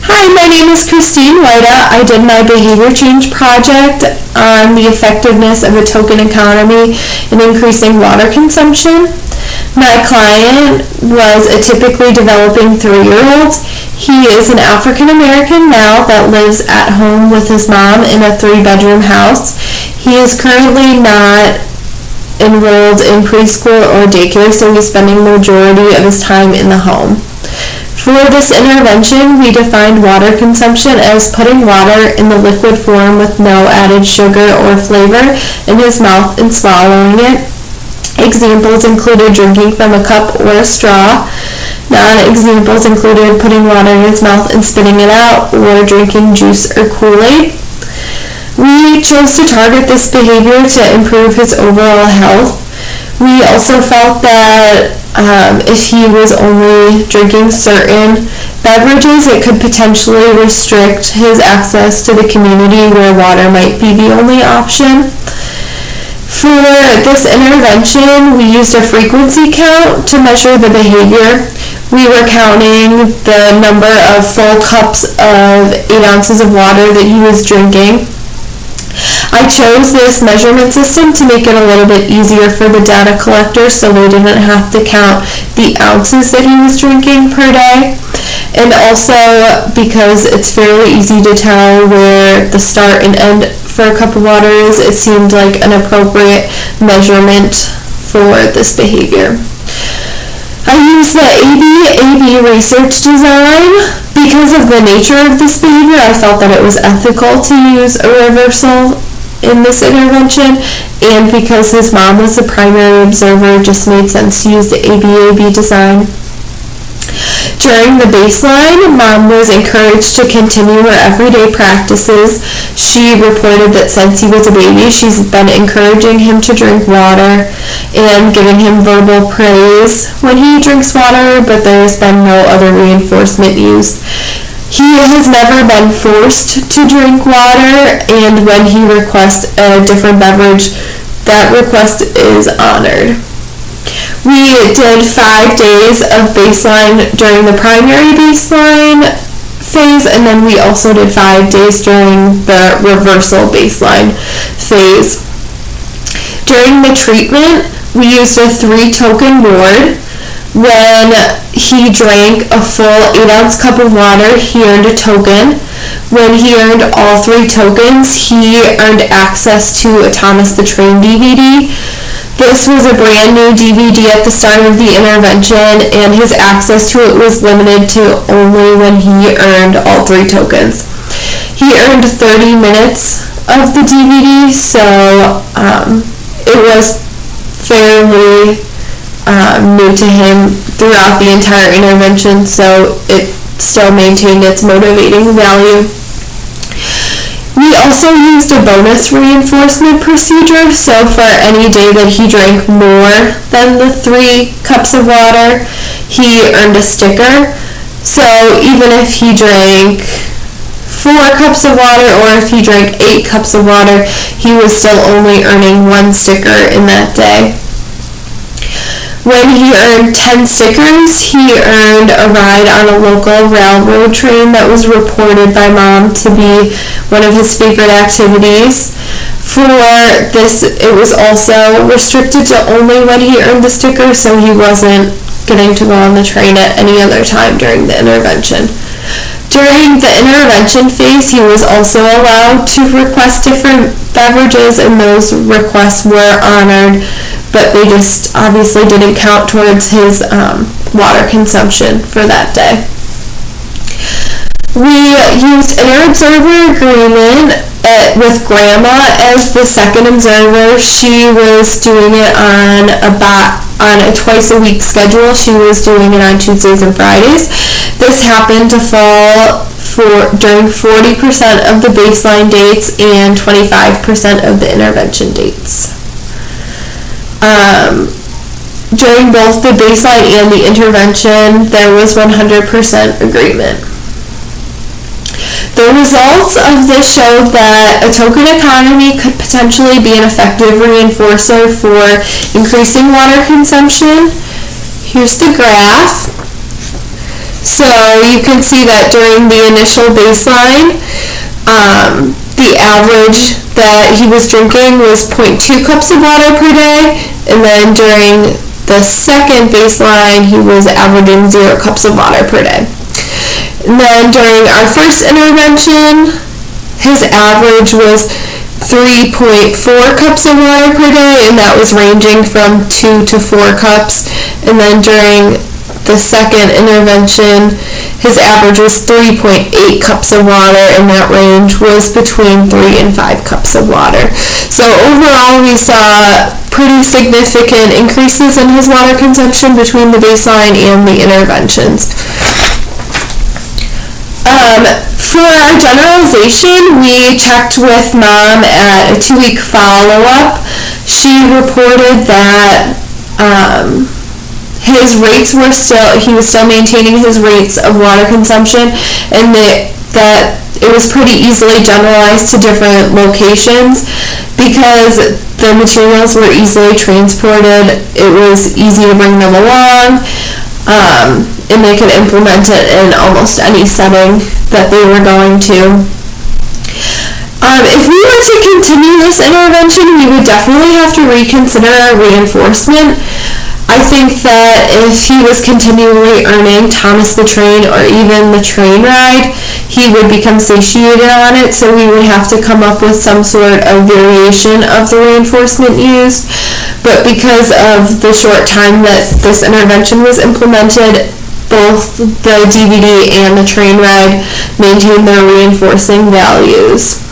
Hi, my name is Christine Whita. I did my behavior change project on the effectiveness of a token economy in increasing water consumption. My client was a typically developing 3-year-old. He is an African American male that lives at home with his mom in a 3-bedroom house. He is currently not enrolled in preschool or daycare, so he's spending the majority of his time in the home. For this intervention, we defined water consumption as putting water in the liquid form with no added sugar or flavor in his mouth and swallowing it. Examples included drinking from a cup or a straw. Non-examples included putting water in his mouth and spitting it out, or drinking juice or Kool-Aid. We chose to target this behavior to improve his overall health. We also felt that if he was only drinking certain beverages, it could potentially restrict his access to the community where water might be the only option. For this intervention, we used a frequency count to measure the behavior. We were counting the number of full cups of 8 ounces of water that he was drinking. I chose this measurement system to make it a little bit easier for the data collector so they didn't have to count the ounces that he was drinking per day. And also because it's fairly easy to tell where the start and end for a cup of water is, it seemed like an appropriate measurement for this behavior. I used the ABAB research design. Because of the nature of this behavior, I felt that it was ethical to use a reversal in this intervention, and because his mom was the primary observer, it just made sense to use the ABAB design. During the baseline, Mom was encouraged to continue her everyday practices. She reported that since he was a baby, she's been encouraging him to drink water and giving him verbal praise when he drinks water, but there's been no other reinforcement used. He has never been forced to drink water, and when he requests a different beverage, that request is honored. We did 5 days of baseline during the primary baseline phase, and then we also did 5 days during the reversal baseline phase. During the treatment, we used a 3-token ward. When he drank a full 8-ounce cup of water, he earned a token. When he earned all 3 tokens, he earned access to a Thomas the Train DVD. This was a brand new DVD at the start of the intervention, and his access to it was limited to only when he earned all 3 tokens. He earned 30 minutes of the DVD, so it was fairly new to him throughout the entire intervention, so it still maintained its motivating value. We also used a bonus reinforcement procedure, so for any day that he drank more than the 3 cups of water, he earned a sticker. So even if he drank 4 cups of water, or if he drank 8 cups of water, he was still only earning 1 sticker in that day. When he earned 10 stickers, he earned a ride on a local railroad train that was reported by Mom to be one of his favorite activities. For this, it was also restricted to only when he earned the sticker, so he wasn't getting to go on the train at any other time during the intervention. During the intervention phase, he was also allowed to request different beverages, and those requests were honored, but they just obviously didn't count towards his water consumption for that day. We used inter-observer agreement with Grandma as the second observer. She was doing it on a twice-a-week schedule. She was doing it on Tuesdays and Fridays. This happened to fall during 40% of the baseline dates and 25% of the intervention dates. During both the baseline and the intervention, there was 100% agreement. The results of this showed that a token economy could potentially be an effective reinforcer for increasing water consumption. Here's the graph. So you can see that during the initial baseline, the average that he was drinking was 0.2 cups of water per day, and then during the second baseline, he was averaging 0 cups of water per day. And then during our first intervention, his average was 3.4 cups of water per day, and that was ranging from 2 to 4 cups. And then during the second intervention, his average was 3.8 cups of water, and that range was between 3 and 5 cups of water. So overall, we saw pretty significant increases in his water consumption between the baseline and the interventions. For our generalization, we checked with mom at a 2-week follow-up. She reported that his rates were he was still maintaining his rates of water consumption, and that it was pretty easily generalized to different locations because the materials were easily transported. It was easy to bring them along, and they could implement it in almost any setting that they were going to. If we were to continue this intervention, we would definitely have to reconsider our reinforcement. I think that if he was continually earning Thomas the Train or even the train ride, he would become satiated on it, so we would have to come up with some sort of variation of the reinforcement used. But because of the short time that this intervention was implemented, both the DVD and the train ride maintained their reinforcing values.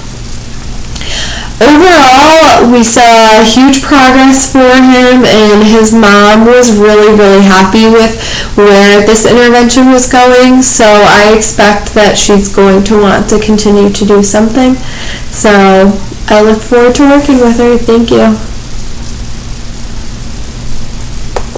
Overall, we saw huge progress for him, and his mom was really, really happy with where this intervention was going, so I expect that she's going to want to continue to do something. So I look forward to working with her. Thank you.